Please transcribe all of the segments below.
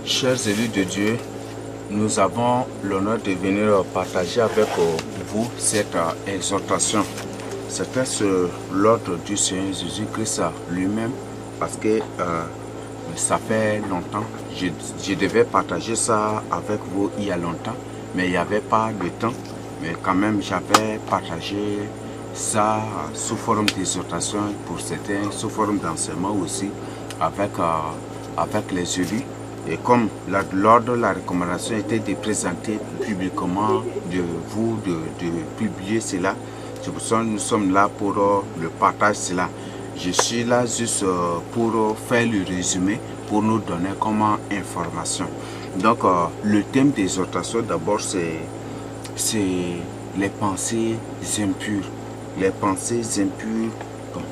Chers élus de Dieu, nous avons l'honneur de venir partager avec vous cette exhortation. C'était sur l'ordre du Seigneur Jésus-Christ lui-même, parce que ça fait longtemps. Je devais partager ça avec vous il y a longtemps, mais il n'y avait pas de temps. Mais quand même, j'avais partagé ça sous forme d'exhortation pour certains, sous forme d'enseignement aussi, avec les élus. Et comme l'ordre, la recommandation était de présenter publiquement, de publier cela, c'est pour ça que nous sommes là pour le partage cela. Je suis là juste pour faire le résumé, pour nous donner comme information. Donc, le thème d'exhortation, d'abord, c'est les pensées impures. Les pensées impures,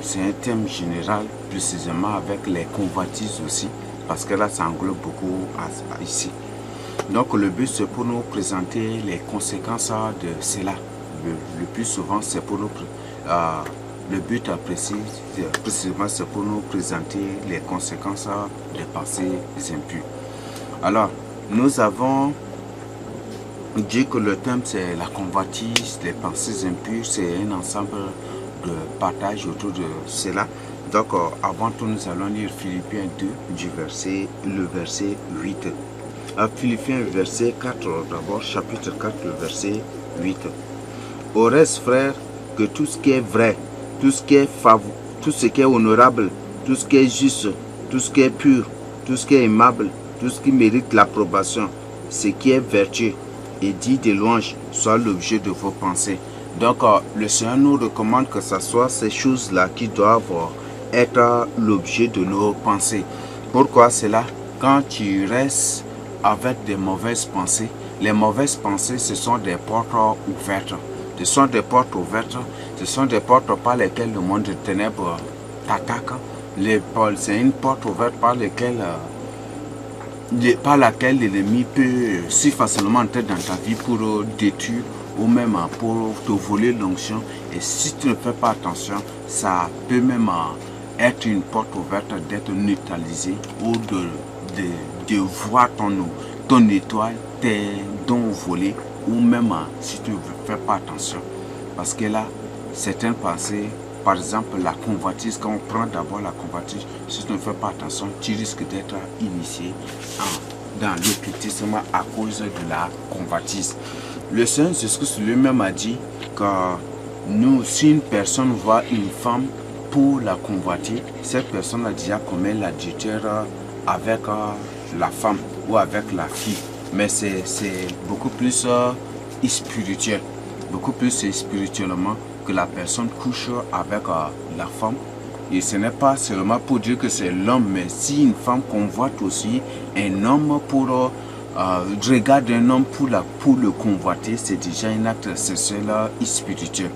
c'est un thème général, précisément avec les convoitises aussi, parce que là, ça englobe beaucoup ici. Donc, le but, c'est pour nous présenter les conséquences de cela. Le plus souvent, c'est pour nous... le but précisément, c'est pour nous présenter les conséquences des pensées impures. Alors, nous avons dit que le thème, c'est la convoitise, les pensées impures, c'est un ensemble de partage autour de cela. Donc, avant tout, nous allons lire Philippiens 2, le verset 8. Philippiens, verset 4, d'abord, chapitre 4, le verset 8. Au reste, frères, que tout ce qui est vrai, tout ce qui est honorable, tout ce qui est juste, tout ce qui est pur, tout ce qui est aimable, tout ce qui mérite l'approbation, ce qui est vertueux et dit de louange, soit l'objet de vos pensées. Donc, le Seigneur nous recommande que ce soit ces choses-là qui doivent être l'objet de nos pensées. Pourquoi cela? Quand tu restes avec des mauvaises pensées, les mauvaises pensées, ce sont des portes ouvertes. Ce sont des portes ouvertes, ce sont des portes par lesquelles le monde de ténèbres t'attaque. C'est une porte ouverte par laquelle l'ennemi peut si facilement entrer dans ta vie pour détruire ou même pour te voler l'onction. Et si tu ne fais pas attention, ça peut même être une porte ouverte d'être neutralisé ou de voir ton étoile, tes dons volés, ou même si tu ne fais pas attention. Parce que là, certaines pensées, par exemple la convoitise, quand on prend d'abord la convoitise, si tu ne fais pas attention, tu risques d'être initié dans l'occultisme à cause de la convoitise. Le Seigneur Jésus-Christ lui-même a dit que si une personne voit une femme pour la convoiter, cette personne a déjà commis l'adultère avec la femme ou avec la fille. Mais c'est beaucoup plus spirituel, beaucoup plus spirituellement que la personne couche avec la femme. Et ce n'est pas seulement pour dire que c'est l'homme, mais si une femme convoite aussi un homme pour regarder un homme pour le convoiter, c'est déjà un acte sexuel spirituel.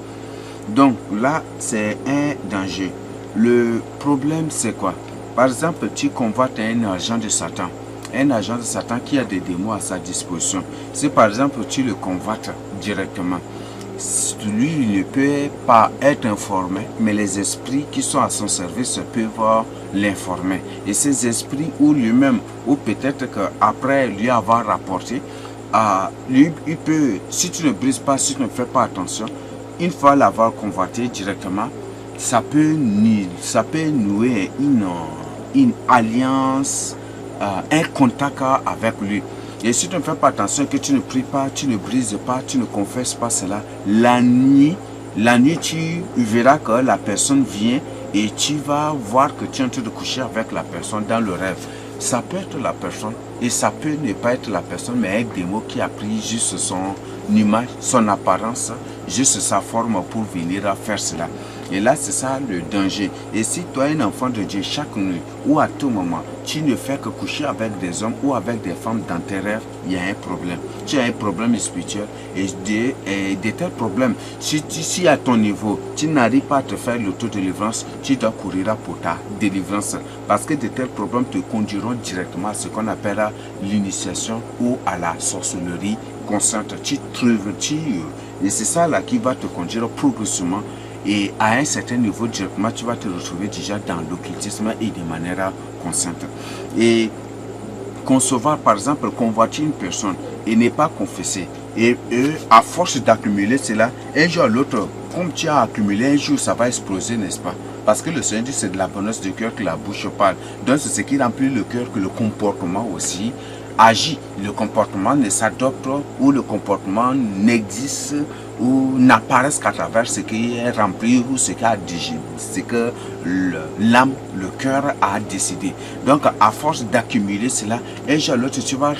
Donc là, c'est un danger. Le problème, c'est quoi? Par exemple, tu convoites un agent de Satan. Un agent de Satan qui a des démons à sa disposition. Si par exemple tu le convoites directement, lui il ne peut pas être informé, mais les esprits qui sont à son service peuvent l'informer. Et ces esprits, ou lui-même, ou peut-être qu'après lui avoir rapporté, lui, il peut, si tu ne brises pas, si tu ne fais pas attention, une fois l'avoir convoité directement, ça peut nouer une alliance, un contact avec lui. Et si tu ne fais pas attention, que tu ne pries pas, tu ne brises pas, tu ne confesses pas cela, la nuit tu verras que la personne vient et tu vas voir que tu es en train de coucher avec la personne dans le rêve. Ça peut être la personne et ça peut ne pas être la personne, mais avec des mots qui a pris juste son image, son apparence, juste sa forme pour venir à faire cela. Et là, c'est ça le danger. Et si toi, un enfant de Dieu, chaque nuit ou à tout moment, tu ne fais que coucher avec des hommes ou avec des femmes dans tes rêves, il y a un problème. Tu as un problème spirituel. Et de tels problèmes, si à ton niveau, tu n'arrives pas à te faire l'autodélivrance, tu dois courir pour ta délivrance. Parce que de tels problèmes te conduiront directement à ce qu'on appelle l'initiation ou à la sorcellerie consciente. Et c'est ça là qui va te conduire progressivement. Et à un certain niveau, directement, tu vas te retrouver déjà dans l'occultisme et de manière consciente. Et concevoir, par exemple, convoiter une personne et n'est pas confessé. Et à force d'accumuler cela, un jour à l'autre, comme tu as accumulé, un jour ça va exploser, n'est-ce pas? Parce que le Seigneur dit c'est de l'abondance du cœur que la bouche parle. Donc c'est ce qui remplit le cœur que le comportement aussi agit. Le comportement ne s'adopte ou le comportement n'existe ou n'apparaît qu'à travers ce qui est rempli ou ce qui a digéré, ce que l'âme, le cœur a décidé. Donc à force d'accumuler cela, un jour à l'autre, tu vas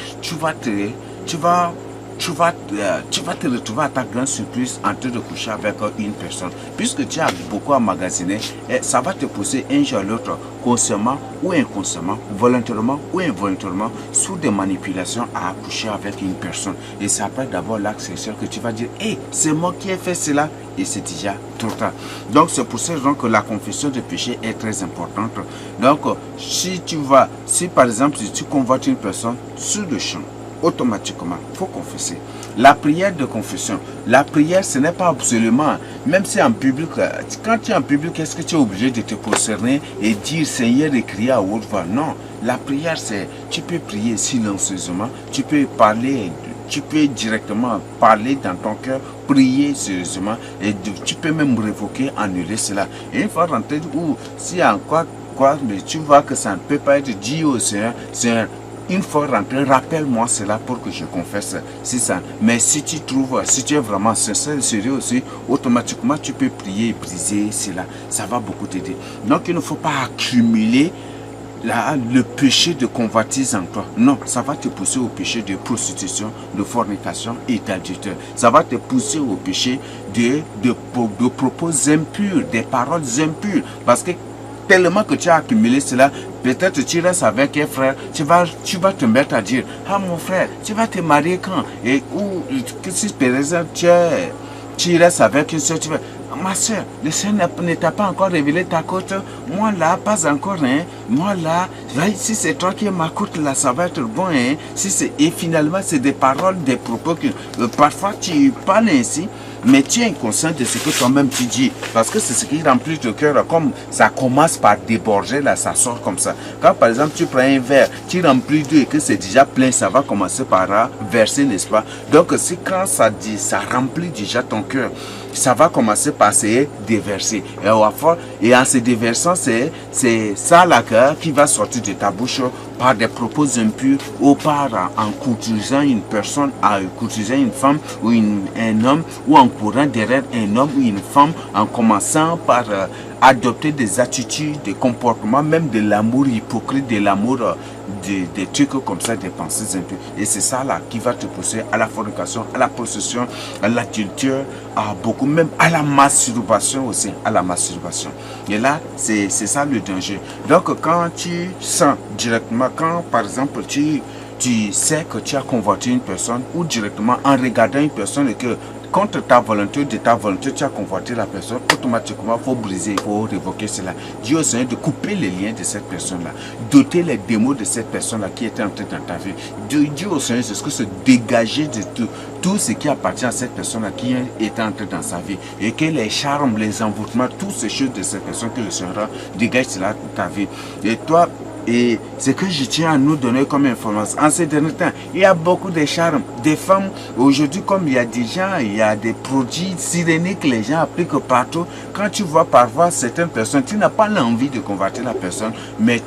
te retrouver à ta grande surprise en train de coucher avec une personne. Puisque tu as beaucoup emmagasiné, ça va te pousser un jour à l'autre, consciemment ou inconsciemment, volontairement ou involontairement, sous des manipulations à coucher avec une personne. Et c'est après d'abord l'acte sexuel que tu vas dire, hey, c'est moi qui ai fait cela. Et c'est déjà trop tard. Donc c'est pour ça que la confession de péché est très importante. Donc si par exemple, si tu convoites une personne sur le champ, automatiquement, il faut confesser. La prière de confession, la prière, ce n'est pas absolument, même si en public, quand tu es en public, est-ce que tu es obligé de te prosterner et dire Seigneur et crier à haute voix? Non, la prière, c'est, tu peux prier silencieusement, tu peux parler, tu peux directement parler dans ton cœur, prier sérieusement et tu peux même révoquer, annuler cela. Et une fois rentré, ou si encore quoi, mais tu vois que ça ne peut pas être dit au Seigneur, Seigneur, une fois rentré, rappelle-moi cela pour que je confesse. C'est ça. Mais si tu trouves, si tu es vraiment sincère et sérieux aussi, automatiquement tu peux prier et briser cela. Ça va beaucoup t'aider. Donc il ne faut pas accumuler le péché de convoitise en toi. Non, ça va te pousser au péché de prostitution, de fornication et d'adultère. Ça va te pousser au péché de propos impurs, des paroles impures. Parce que tellement que tu as accumulé cela, peut-être tu restes avec un frère, tu vas te mettre à dire, ah mon frère, tu vas te marier quand? Et ou si par exemple tu restes avec une soeur, tu vas, ma soeur, le Seigneur ne t'a pas encore révélé ta côte, moi là, pas encore, hein. Moi là, si c'est toi qui es ma côte là, ça va être bon, hein. Et finalement, c'est des paroles, des propos que parfois tu parles ainsi, mais tu es inconscient de ce que toi-même tu dis. Parce que c'est ce qui remplit le cœur. Comme ça commence par déborder, là, ça sort comme ça. Quand par exemple tu prends un verre, tu remplis d'eau et que c'est déjà plein, ça va commencer par verser, n'est-ce pas? Donc c'est quand ça remplit déjà ton cœur, ça va commencer par se déverser. Et en se déversant, c'est ça là qui va sortir de ta bouche par des propos impurs ou par en courtisant une personne, en courtisant une femme ou un homme, ou en courant derrière un homme ou une femme, en commençant par adopter des attitudes, des comportements, même de l'amour hypocrite, de l'amour des trucs comme ça, des pensées impures. Et c'est ça là qui va te pousser à la fornication, à la possession, à l'adultère, à beaucoup, même à la masturbation aussi, à la masturbation. Et là, c'est ça le danger. Donc quand tu sens directement, quand par exemple tu sais que tu as convoité une personne, ou directement en regardant une personne et que contre ta volonté, de ta volonté, tu as convoité la personne, automatiquement, il faut briser, il faut révoquer cela. Dis au Seigneur de couper les liens de cette personne-là, doter les démons de cette personne-là qui était entrée dans ta vie. Dis au Seigneur, c'est ce que se dégager de tout ce qui appartient à cette personne-là qui est entrée dans sa vie. Et que les charmes, les envoûtements, toutes ces choses de cette personne que le Seigneur dégage cela de ta vie. Et toi, et ce que je tiens à nous donner comme information, en ces derniers temps, il y a beaucoup de charmes, des femmes, aujourd'hui comme il y a des gens, il y a des produits siréniques que les gens appliquent partout. Quand tu vois parfois certaines personnes, tu n'as pas l'envie de convoiter la personne, mais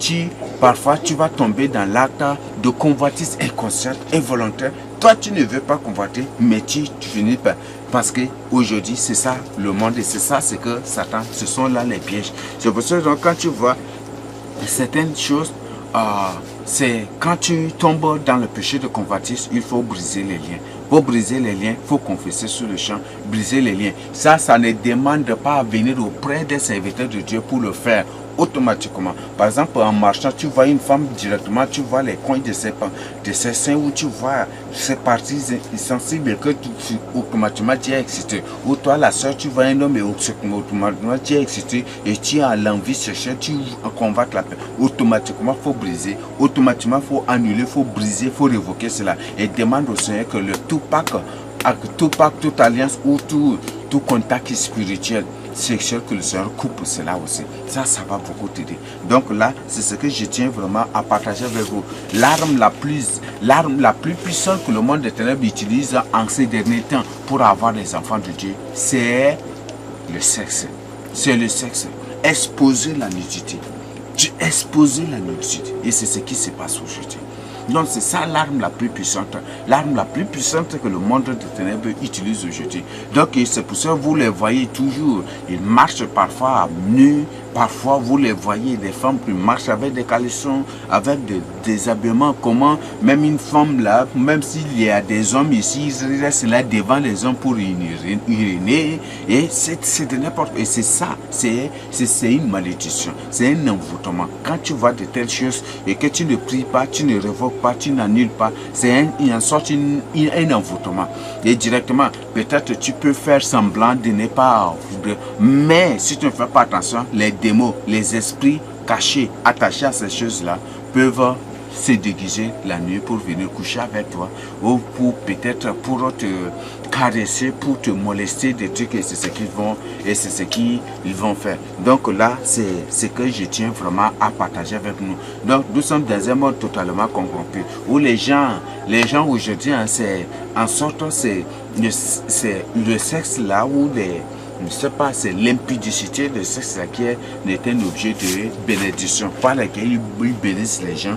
parfois tu vas tomber dans l'acte de convoitise inconsciente et volontaire. Toi tu ne veux pas convoiter, mais tu finis par... Parce que aujourd'hui c'est ça le monde et c'est ça ce que Satan, ce sont là les pièges. C'est pour ça que quand tu vois certaines choses, c'est quand tu tombes dans le péché de convoitise, il faut briser les liens. Pour briser les liens, il faut confesser sur le champ, briser les liens. Ça ne demande pas à venir auprès des serviteurs de Dieu pour le faire automatiquement. Par exemple, en marchant, tu vois une femme directement, tu vois les coins de ses seins, où tu vois ces parties sensibles que automatiquement tu es excité. Ou toi, la soeur, tu vois un homme et automatiquement tu es excité et tu as l'envie de chercher, tu combattes la paix. Automatiquement, il faut briser. Automatiquement, il faut annuler, il faut briser, il faut révoquer cela. Et demande au Seigneur que le tout pacte, toute alliance ou tout contact spirituel, sexuelle que le Seigneur coupe cela aussi. Ça va beaucoup t'aider. Donc là, c'est ce que je tiens vraiment à partager avec vous. L'arme la plus puissante que le monde des ténèbres utilise en ces derniers temps pour avoir des enfants de Dieu, c'est le sexe. C'est le sexe. Exposer la nudité. Exposer la nudité. Et c'est ce qui se passe aujourd'hui. Donc c'est ça l'arme la plus puissante. L'arme la plus puissante que le monde des ténèbres utilise aujourd'hui. Donc c'est pour ça que vous les voyez toujours. Ils marchent parfois nus. Parfois vous les voyez, des femmes qui marchent avec des caleçons, avec des habillements. Comment même une femme là, même s'il y a des hommes ici, ils restent là devant les hommes pour uriner. Et c'est de n'importe quoi. Et c'est ça, c'est une malédiction. C'est un envoûtement. Quand tu vois de telles choses et que tu ne pries pas, tu ne révoques pas, tu n'annules pas, c'est en sorte un envoûtement. Et directement, peut-être tu peux faire semblant de ne pas. Mais si tu ne fais pas attention, les démons, les esprits cachés, attachés à ces choses-là, peuvent se déguiser la nuit pour venir coucher avec toi ou pour peut-être pour te caresser, pour te molester des trucs, et c'est ce qu'ils vont faire. Donc là, c'est ce que je tiens vraiment à partager avec nous. Donc nous sommes dans un monde totalement corrompu où les gens aujourd'hui, hein, c'est en sorte c'est le sexe là où je ne sais pas, c'est l'impudicité de sexe qui est un objet de bénédiction par laquelle ils bénissent les gens.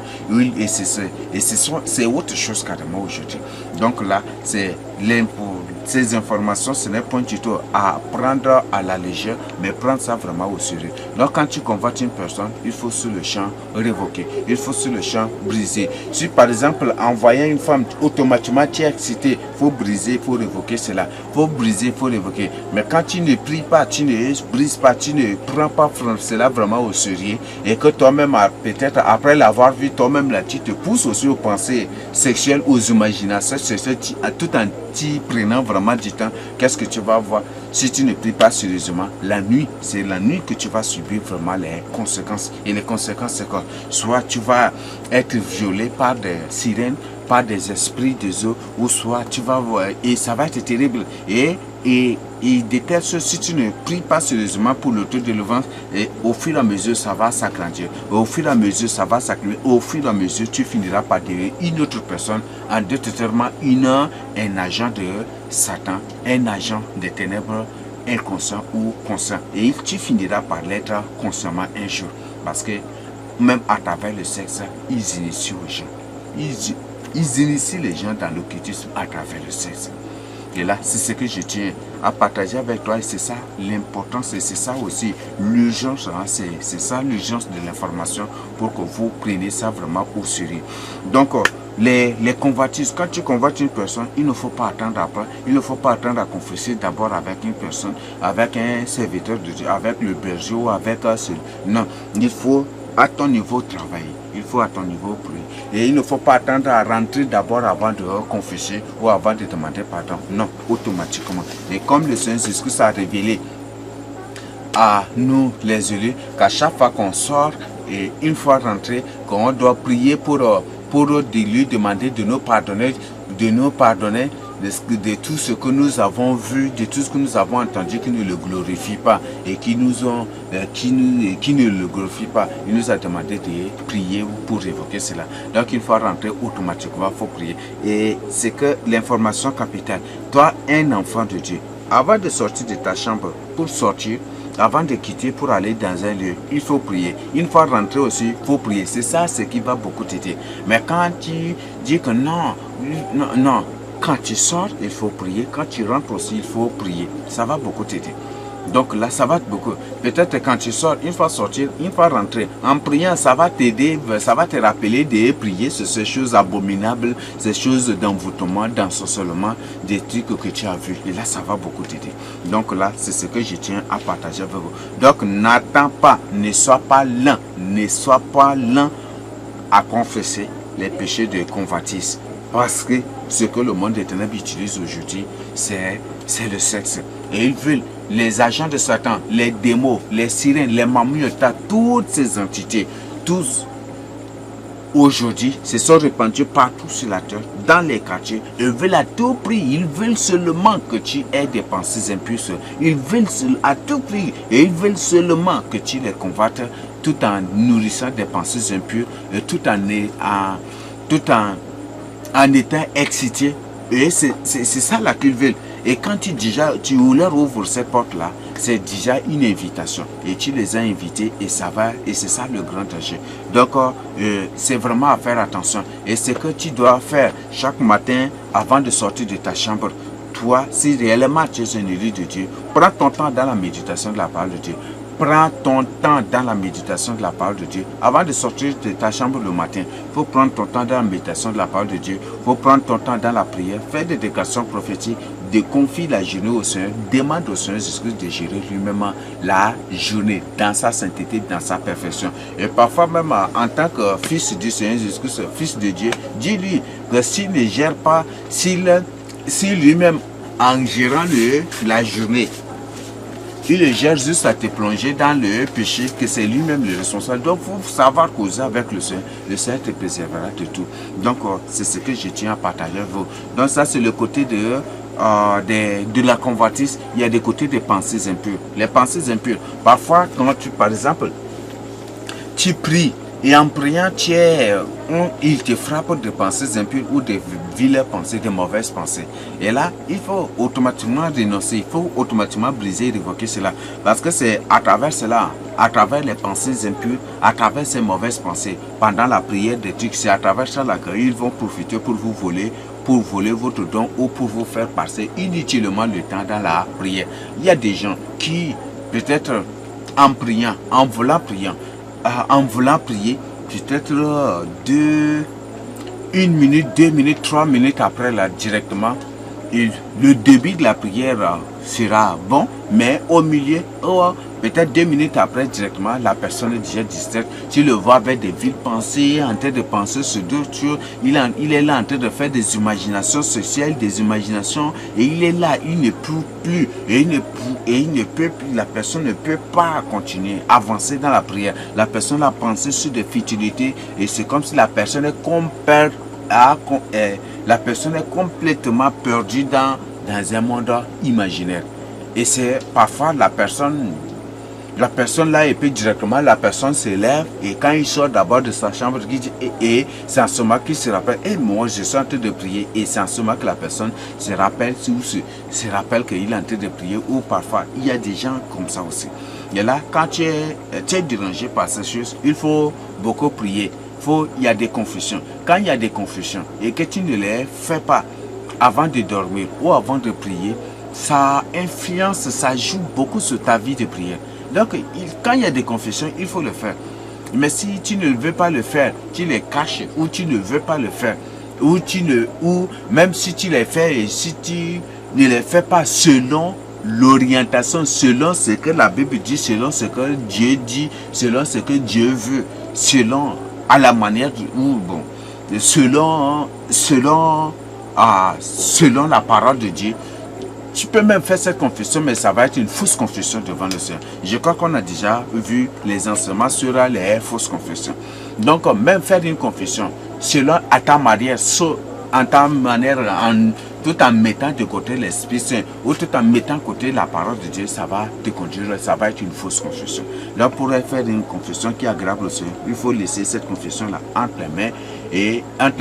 Et c'est autre chose carrément aujourd'hui. Donc là, ces informations, ce n'est pas du tout à prendre à la légère, mais prendre ça vraiment au sérieux. Donc quand tu convoites une personne, il faut sur le champ révoquer. Il faut sur le champ briser. Si par exemple, en voyant une femme, automatiquement tu es excité, il faut briser, il faut révoquer cela. Il faut briser, il faut révoquer. Mais quand tu ne pries pas, tu ne brises pas, tu ne prends pas cela vraiment au sérieux, et que toi-même, peut-être après l'avoir vu, toi-même là, tu te pousses aussi aux pensées sexuelles, aux imaginations sexuelles, tout en t'y prenant vraiment du temps, qu'est-ce que tu vas voir si tu ne pries pas sérieusement? La nuit, c'est la nuit que tu vas subir vraiment les conséquences. Et les conséquences, c'est quoi? Soit tu vas être violé par des sirènes, par des esprits des eaux, ou soit tu vas voir, et ça va être terrible. Et de telles choses, si tu ne pries pas sérieusement pour le taux de l'élevance, et au fur et à mesure, ça va s'agrandir. Au fur et à mesure, ça va s'accumuler. Au fur et à mesure, tu finiras par devenir une autre personne, en d'autres termes, un agent de Satan, un agent des ténèbres inconscient ou conscient. Et tu finiras par l'être consciemment un jour. Parce que même à travers le sexe, ils initient les gens. Ils initient les gens dans l'occultisme à travers le sexe. Et là, c'est ce que je tiens à partager avec toi. Et c'est ça l'importance, et c'est ça aussi l'urgence. Hein, c'est ça l'urgence de l'information pour que vous preniez ça vraiment au sérieux. Donc, les convoitises, quand tu convoites une personne, il ne faut pas attendre après. Il ne faut pas attendre à confesser d'abord avec une personne, avec un serviteur de Dieu, avec le berger ou avec non, il faut à ton niveau travailler. Il faut à ton niveau prier. Et il ne faut pas attendre à rentrer d'abord avant de confesser ou avant de demander pardon. Non, automatiquement. Et comme le Seigneur Jésus a révélé à nous les élus qu'à chaque fois qu'on sort et une fois rentré, qu'on doit prier pour lui demander de nous pardonner, de tout ce que nous avons vu, de tout ce que nous avons entendu qui ne le glorifie pas et qui ne le glorifie pas. Il nous a demandé de prier pour évoquer cela. Donc une fois rentré, automatiquement, il faut prier. Et c'est que l'information capitale, toi, un enfant de Dieu, avant de sortir de ta chambre, pour sortir, avant de quitter pour aller dans un lieu, il faut prier. Une fois rentré aussi, il faut prier. C'est ça ce qui va beaucoup t'aider. Mais quand tu dis que non, quand tu sors, il faut prier. Quand tu rentres aussi, il faut prier. Ça va beaucoup t'aider. Donc là, ça va beaucoup. Peut-être quand tu sors, une fois sortir, une fois rentrer, en priant, ça va t'aider, ça va te rappeler de prier sur ces choses abominables, ces choses d'envoûtement, d'ensorcellement, des trucs que tu as vus. Et là, ça va beaucoup t'aider. Donc là, c'est ce que je tiens à partager avec vous. Donc, n'attends pas, ne sois pas lent à confesser les péchés de convoitise. Parce que ce que le monde des ténèbres utilise aujourd'hui, c'est le sexe. Et ils veulent, les agents de Satan, les démons, les sirènes, les mamiotas, toutes ces entités, tous aujourd'hui se sont répandus partout sur la terre, dans les quartiers. Ils veulent à tout prix, ils veulent seulement que tu aies des pensées impures. Ils veulent à tout prix, et ils veulent seulement que tu les convoites tout en nourrissant des pensées impures, et tout en étant excité. Et c'est ça là qu'ils veulent. Et quand tu leur ouvres cette porte-là, c'est déjà une invitation. Et tu les as invités et ça va, et c'est ça le grand danger. Donc, c'est vraiment à faire attention. Et c'est que tu dois faire chaque matin avant de sortir de ta chambre. Toi, si réellement tu es un élu de Dieu, prends ton temps dans la méditation de la parole de Dieu. Prends ton temps dans la méditation de la parole de Dieu. Avant de sortir de ta chambre le matin, il faut prendre ton temps dans la méditation de la parole de Dieu. Il faut prendre ton temps dans la prière, faire des déclarations prophétiques, de confier la journée au Seigneur, demande au Seigneur Jésus-Christ de gérer lui-même la journée dans sa sainteté, dans sa perfection. Et parfois même en tant que fils du Seigneur Jésus-Christ, fils de Dieu, dis-lui que s'il ne gère pas, s'il lui-même en gérant la journée, il le gère juste à te plonger dans le péché, que c'est lui-même le responsable. Donc, il faut savoir causer avec le Seigneur te préservera de tout. Donc, c'est ce que je tiens à partager avec vous. Donc, ça, c'est le côté de la convoitise. Il y a des côtés des pensées impures. Les pensées impures, parfois, quand par exemple, tu pries, et en priant, il te frappe de pensées impures ou de vilaines pensées, de mauvaises pensées. Et là, il faut automatiquement dénoncer, il faut automatiquement briser et révoquer cela. Parce que c'est à travers cela, à travers les pensées impures, à travers ces mauvaises pensées, pendant la prière des trucs, c'est à travers cela qu'ils vont profiter pour vous voler, pour voler votre don ou pour vous faire passer inutilement le temps dans la prière. Il y a des gens qui, peut-être en priant, en voulant prier, peut-être 1 minute, 2 minutes, 3 minutes après là, directement, le début de la prière sera bon, mais au milieu, peut-être 2 minutes après directement, la personne est déjà distraite. Tu le vois avec des viles pensées, en train de penser sur d'autres choses. Il est là en train de faire des imaginations sociales, des imaginations, et il est là, il ne peut plus, et il ne peut plus, la personne ne peut pas continuer, avancer dans la prière. La personne a pensé sur des futilités, et c'est comme si la personne est complètement perdue dans un monde imaginaire. Et c'est parfois la personne là, et puis directement la personne se lève, et quand il sort d'abord de sa chambre, et c'est en ce moment qu'il se rappelle, et moi je suis en train de prier, et c'est en ce moment que la personne se rappelle qu'il est en train de prier, ou parfois il y a des gens comme ça aussi. Et là, quand tu es dérangé par ces choses, il faut beaucoup prier. Il y a des confusions. Quand il y a des confusions et que tu ne les fais pas avant de dormir ou avant de prier, ça influence, ça joue beaucoup sur ta vie de prière. Donc, quand il y a des confessions, il faut le faire. Mais si tu ne veux pas le faire, tu les caches, ou tu ne veux pas le faire, ou même si tu les fais, et si tu ne les fais pas selon l'orientation, selon ce que la Bible dit, selon ce que Dieu dit, selon ce que Dieu veut, selon à la manière selon la parole de Dieu. Tu peux même faire cette confession, mais ça va être une fausse confession devant le Seigneur. Je crois qu'on a déjà vu les enseignements sur les fausses confessions. Donc, même faire une confession selon à ta manière, tout en mettant de côté l'Esprit Saint ou tout en mettant de côté la parole de Dieu, ça va te conduire, ça va être une fausse confession. Donc, pour faire une confession qui est agréable au Seigneur, il faut laisser cette confession-là entre les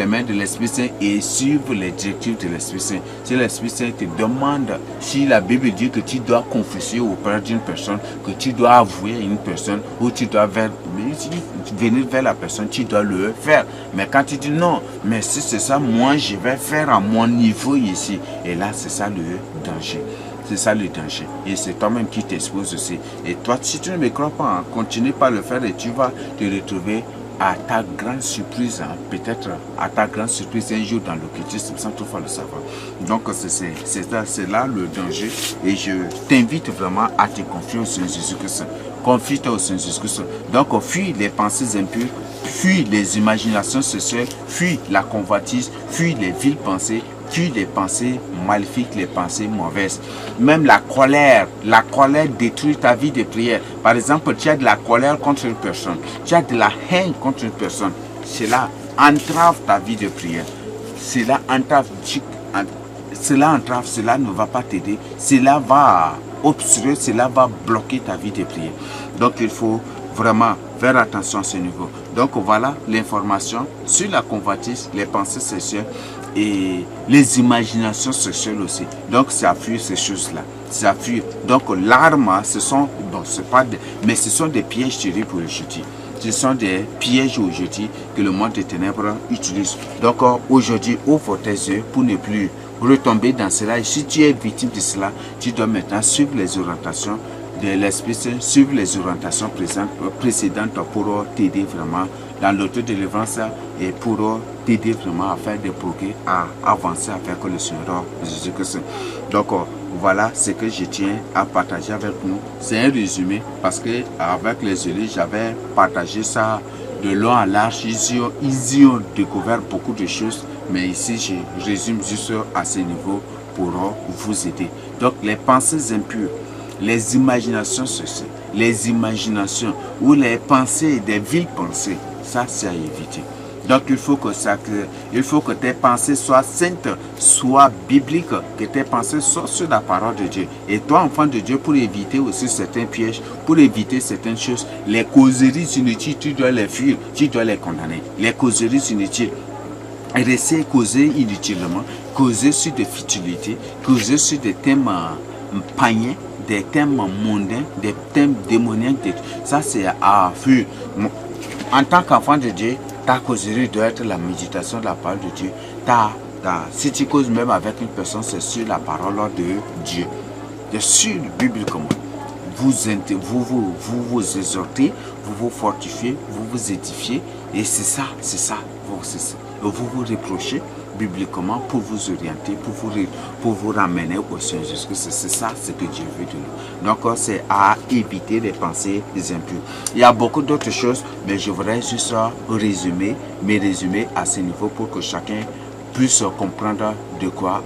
mains de l'Esprit Saint et suivre les directives de l'Esprit Saint. Si l'Esprit Saint te demande, si la Bible dit que tu dois confesser auprès d'une personne, que tu dois avouer à une personne, ou tu dois venir vers la personne, tu dois le faire. Mais quand tu dis non, mais si c'est ça, moi je vais faire à mon niveau ici. Et là, c'est ça le danger. C'est ça le danger. Et c'est toi-même qui t'expose aussi. Et toi, si tu ne me crois pas, continue pas à le faire et tu vas te retrouver à ta grande surprise, peut-être à ta grande surprise un jour dans l'occultisme sans toutefois le savoir. Donc c'est là le danger, et je t'invite vraiment à te confier au Seigneur Jésus-Christ. Confie-toi au Seigneur Jésus-Christ. Donc fuis les pensées impures, fuis les imaginations sociales, fuis la convoitise, fuis les viles pensées, fuis les pensées maléfiques, les pensées mauvaises. Même la colère détruit ta vie de prière. Par exemple, tu as de la colère contre une personne, tu as de la haine contre une personne. Cela entrave ta vie de prière. Cela entrave, cela ne va pas t'aider. Cela va obstruer, cela va bloquer ta vie de prière. Donc il faut vraiment faire attention à ce niveau. Donc voilà l'information sur la convoitise, les pensées sexuelles et les imaginations sexuelles aussi. Donc ça fuit ces choses-là. Ça fuit. Donc l'arme, ce sont, bon, c'est pas des, mais ce sont des pièges tirés pour le jeudi. Ce sont des pièges aujourd'hui que le monde des ténèbres utilise. Donc aujourd'hui, ouvre tes yeux pour ne plus retomber dans cela. Et si tu es victime de cela, tu dois maintenant suivre les orientations de l'Esprit Saint, suivre les orientations précédentes pour t'aider vraiment dans l'autodélivrance et pour t'aider vraiment à faire des progrès, à avancer, à faire que le Seigneur Jésus-Christ. Donc voilà ce que je tiens à partager avec nous. C'est un résumé parce que avec les élus, j'avais partagé ça de long à large. Ils y ont découvert beaucoup de choses, mais ici je résume juste à ce niveau pour vous aider. Donc les pensées impures, les imaginations sociales, les imaginations ou les pensées, des viles pensées, ça c'est à éviter. Donc il faut que tes pensées soient saintes, soient bibliques, que tes pensées soient sur la parole de Dieu. Et toi, enfant de Dieu, pour éviter aussi certains pièges, pour éviter certaines choses, les causeries inutiles, tu dois les fuir, tu dois les condamner. Les causeries inutiles. Rester causer inutilement, causer sur des futilités, causer sur des thèmes païens, des thèmes mondains, des thèmes démoniaques. Ça, c'est à fuir. En tant qu'enfant de Dieu, ta causerie doit être la méditation de la parole de Dieu. Si tu causes même avec une personne, c'est sur la parole de Dieu. C'est sur la Bible comment. Vous vous exhortez, vous vous fortifiez, vous vous édifiez. Et c'est ça. Vous vous reprochez bibliquement pour vous orienter, pour vous ramener au Seigneur Jésus-Christ. C'est ça ce que Dieu veut de nous. Donc c'est à éviter les pensées des impurs. Il y a beaucoup d'autres choses, mais je voudrais juste résumer à ce niveau pour que chacun puisse comprendre de quoi,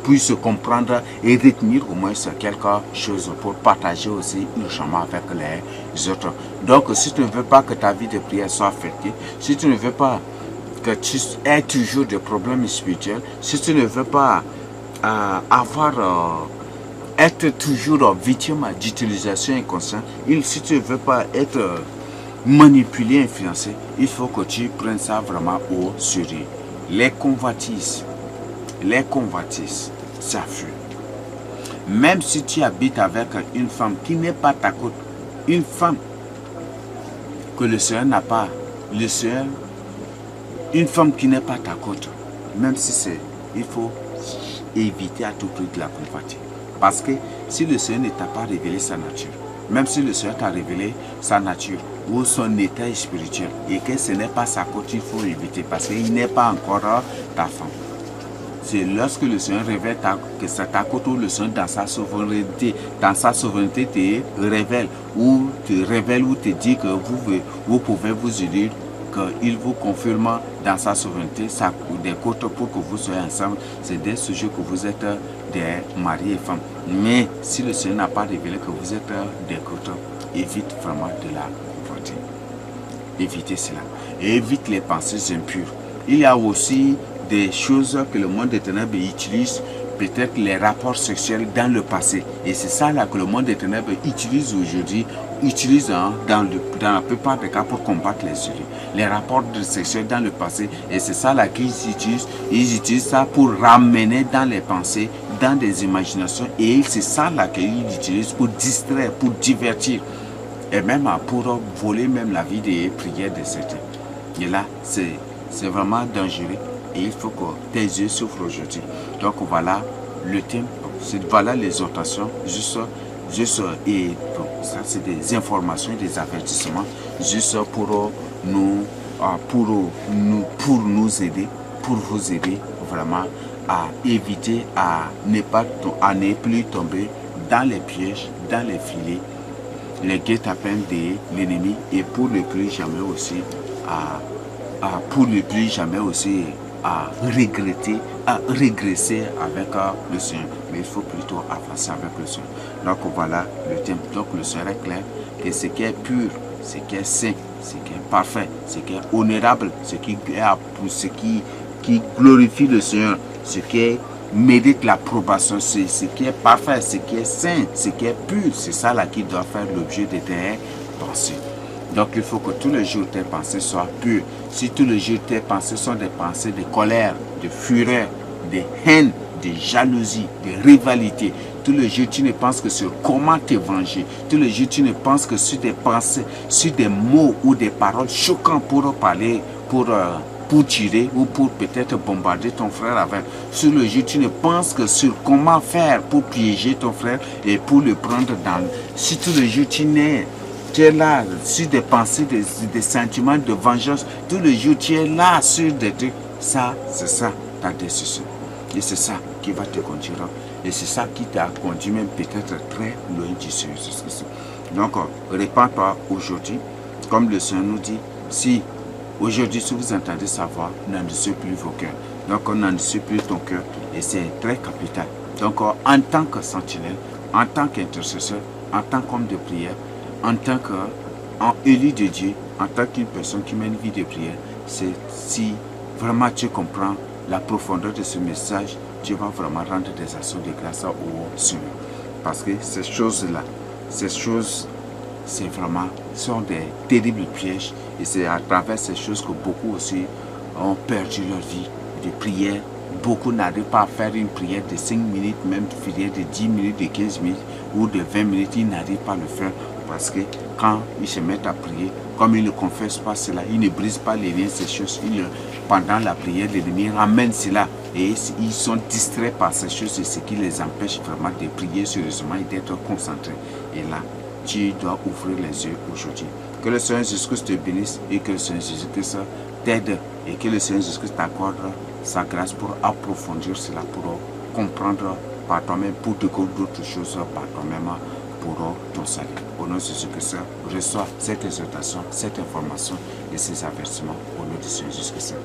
puisse comprendre et retenir au moins quelque chose pour partager aussi urgemment avec les autres. Donc si tu ne veux pas que ta vie de prière soit affectée, si tu ne veux pas que tu aies toujours des problèmes spirituels, si tu ne veux pas être toujours victime d'utilisation inconsciente, si tu ne veux pas être manipulé, influencé, il faut que tu prennes ça vraiment au sérieux. Les convoitises, ça fuit. Même si tu habites avec une femme qui n'est pas ta côte, une femme que le Seigneur n'a pas, une femme qui n'est pas ta côte, même si c'est, il faut éviter à tout prix de la convoiter. Parce que si le Seigneur ne t'a pas révélé sa nature, même si le Seigneur t'a révélé sa nature ou son état spirituel et que ce n'est pas sa côte, il faut éviter parce qu'il n'est pas encore ta femme. C'est lorsque le Seigneur révèle que c'est ta côte ou le Seigneur dans sa souveraineté te révèle ou te dit que vous pouvez vous unir, qu'il vous confirme dans sa souveraineté des côtes pour que vous soyez ensemble. C'est des sujets que vous êtes des maris et femmes. Mais si le Seigneur n'a pas révélé que vous êtes des côtes, évite vraiment de la convoiter. Évitez cela. Et évite les pensées impures. Il y a aussi des choses que le monde des ténèbres utilise, peut-être les rapports sexuels dans le passé. Et c'est ça là que le monde des ténèbres utilise aujourd'hui, dans la plupart des cas pour combattre les yeux. Les rapports sexuels dans le passé. Et c'est ça là qu'ils utilisent. Ils utilisent ça pour ramener dans les pensées, dans des imaginations. Et c'est ça là qu'ils utilisent pour distraire, pour divertir. Et même pour voler même la vie des prières de certains. Et là, c'est vraiment dangereux. Et il faut que tes yeux s'ouvrent aujourd'hui. Donc voilà le thème, voilà les exhortations, juste et bon, ça c'est des informations, des avertissements, juste pour nous aider, pour vous aider vraiment à éviter, à ne plus tomber dans les pièges, dans les filets, les guet-apens de l'ennemi et pour ne plus jamais aussi à regretter, à régresser avec le Seigneur. Mais il faut plutôt avancer avec le Seigneur. Donc voilà le thème. Donc le Seigneur est clair que ce qui est pur, ce qui est saint, ce qui est parfait, ce qui est honorable, ce qui glorifie le Seigneur, ce qui mérite l'approbation, c'est ce qui est parfait, ce qui est saint, ce qui est pur. C'est ça là qui doit faire l'objet de tes pensées. Donc il faut que tous les jours tes pensées soient pures. Si tous les jours tes pensées sont des pensées de colère, de fureur, de haine, de jalousie, de rivalité, tous les jours tu ne penses que sur comment te venger. Tous les jours tu ne penses que sur des pensées, sur des mots ou des paroles choquants pour parler, pour tirer ou pour peut-être bombarder ton frère avec. Sur le jour, tu ne penses que sur comment faire pour piéger ton frère et pour le prendre dans... Si tout le jour, tu es là sur des pensées, des sentiments de vengeance, tout le jour, tu es là sur des trucs. Ça, c'est ça ta décision. Et c'est ça qui va te conduire. Et c'est ça qui t'a conduit même peut-être très loin du Seigneur Jésus-Christ. Donc, répands-toi aujourd'hui, comme le Seigneur nous dit, si aujourd'hui, si vous entendez sa voix, n'endurcissez plus vos cœurs. Donc, on n'endurcit plus ton cœur et c'est très capital. Donc, en tant que sentinelle, en tant qu'intercesseur, en tant qu'homme de prière, en tant qu'élu de Dieu, en tant qu'une personne qui mène une vie de prière, c'est si vraiment tu comprends la profondeur de ce message, tu vas vraiment rendre des actions de grâce au Seigneur. Parce que ces choses-là, c'est vraiment, sont des terribles pièges. Et c'est à travers ces choses que beaucoup aussi ont perdu leur vie de prière. Beaucoup n'arrivent pas à faire une prière de 5 minutes, même une prière de 10 minutes, de 15 minutes ou de 20 minutes. Ils n'arrivent pas à le faire parce que quand ils se mettent à prier, comme ils ne confessent pas cela, ils ne brisent pas les liens, ces choses. Pendant la prière, l'ennemi ramène cela et ils sont distraits par ces choses et ce qui les empêche vraiment de prier sérieusement et d'être concentrés. Et là, tu dois ouvrir les yeux aujourd'hui. Que le Seigneur Jésus-Christ te bénisse et que le Seigneur Jésus-Christ t'aide et que le Seigneur Jésus-Christ t'accorde sa grâce pour approfondir cela, pour comprendre par toi-même, pour découvrir d'autres choses par toi-même pour ton salut. Au nom de Jésus-Christ, reçois cette exhortation, cette information et ces avertissements au nom de Seigneur Jésus-Christ.